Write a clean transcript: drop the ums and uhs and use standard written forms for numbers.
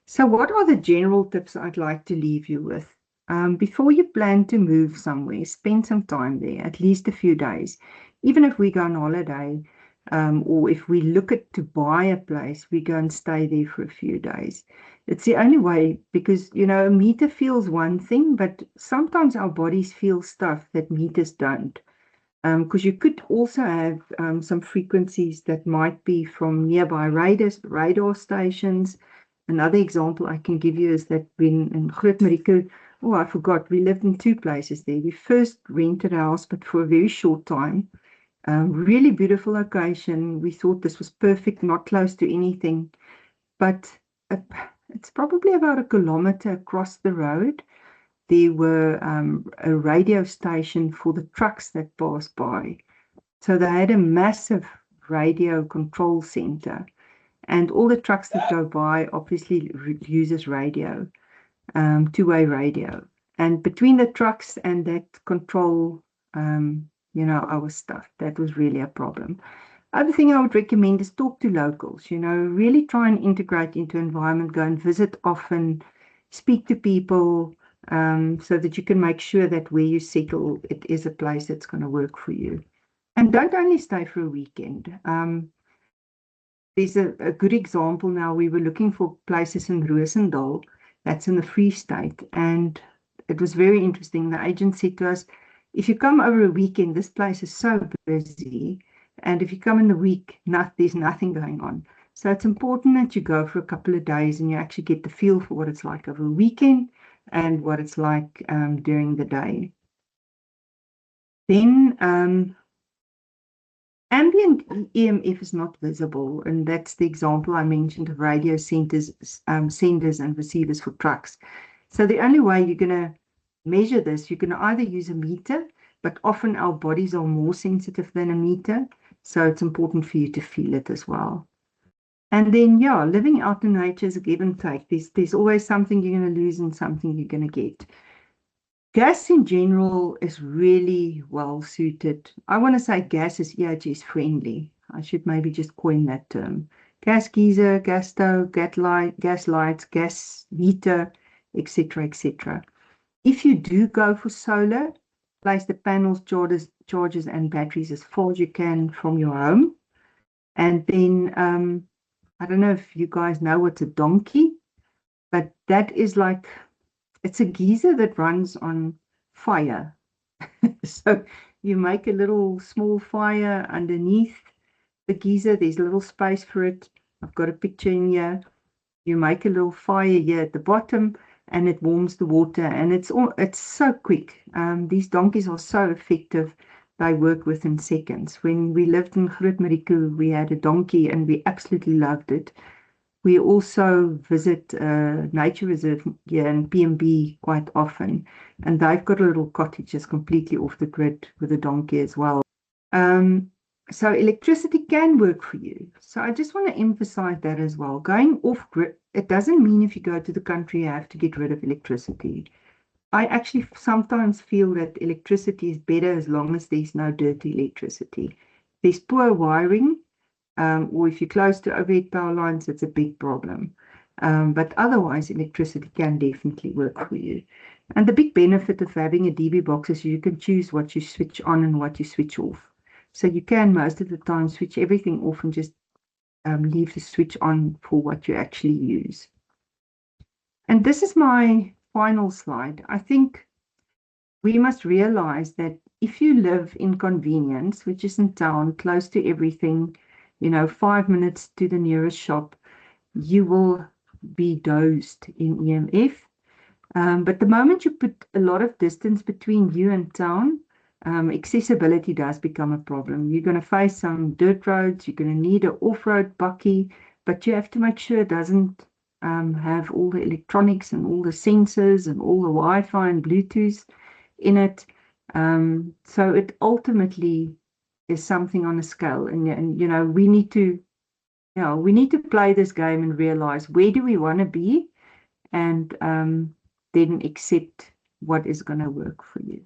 So what are the general tips I'd like to leave you with? Before you plan to move somewhere, spend some time there, at least a few days. Even if we go on holiday, or if we look at to buy a place, we go and stay there for a few days. It's the only way because, a meter feels one thing, but sometimes our bodies feel stuff that meters don't. Because you could also have some frequencies that might be from nearby radar stations. Another example I can give you is that when in Groot Marico, oh, I forgot, we lived in two places there. We first rented a house, but for a very short time. Really beautiful location. We thought this was perfect, not close to anything, but uh, it's probably about a kilometer across the road. There were a radio station for the trucks that passed by. So they had a massive radio control center, and all the trucks that go by obviously uses radio, two-way radio. And between the trucks and that control, our stuff, that was really a problem. Other thing I would recommend is talk to locals, really try and integrate into environment, go and visit often, speak to people, so that you can make sure that where you settle, it is a place that's going to work for you. And don't only stay for a weekend. There's a good example now. We were looking for places in Roosendaal, that's in the Free State, and it was very interesting. The agent said to us, if you come over a weekend, this place is so busy, and if you come in the week, there's nothing going on. So it's important that you go for a couple of days and you actually get the feel for what it's like over a weekend and what it's like during the day. Then ambient EMF is not visible, and that's the example I mentioned of radio centers, senders and receivers for trucks. So the only way you're going to measure this, you can either use a meter, but often our bodies are more sensitive than a meter, so it's important for you to feel it as well. And then, yeah, living out in nature is a give and take. There's always something you're going to lose and something you're going to get. Gas in general is really well suited. I want to say gas is EHS friendly. I should maybe just coin that term. Gas geyser, gas stove, gas lights, gas heater, etc., etc. If you do go for solar, place the panels, chargers, and batteries as far as you can from your home. And then, I don't know if you guys know what's a donkey, but that is like, it's a geyser that runs on fire. So you make a little small fire underneath the geyser. There's a little space for it. I've got a picture in here. You make a little fire here at the bottom, and it warms the water, and it's so quick. These donkeys are so effective. They work within seconds. When we lived in Groot Marico, we had a donkey, and we absolutely loved it. We also visit nature reserve here in PMB quite often, and they've got a little cottage that's completely off the grid with a donkey as well. So electricity can work for you. So I just want to emphasize that as well. Going off grid, it doesn't mean if you go to the country you have to get rid of electricity. I actually sometimes feel that electricity is better as long as there's no dirty electricity. There's poor wiring, or if you're close to overhead power lines, it's a big problem. But otherwise, electricity can definitely work for you. And the big benefit of having a DB box is you can choose what you switch on and what you switch off. So you can most of the time switch everything off and just leave the switch on for what you actually use. And this is my final slide. I think we must realize that if you live in convenience, which is in town, close to everything, 5 minutes to the nearest shop, you will be dosed in EMF. But the moment you put a lot of distance between you and town, accessibility does become a problem. You're going to face some dirt roads, you're going to need an off-road bakkie, but you have to make sure it doesn't have all the electronics and all the sensors and all the Wi-Fi and Bluetooth in it. So it ultimately is something on a scale, and we need to play this game and realize where do we want to be, and then accept what is going to work for you.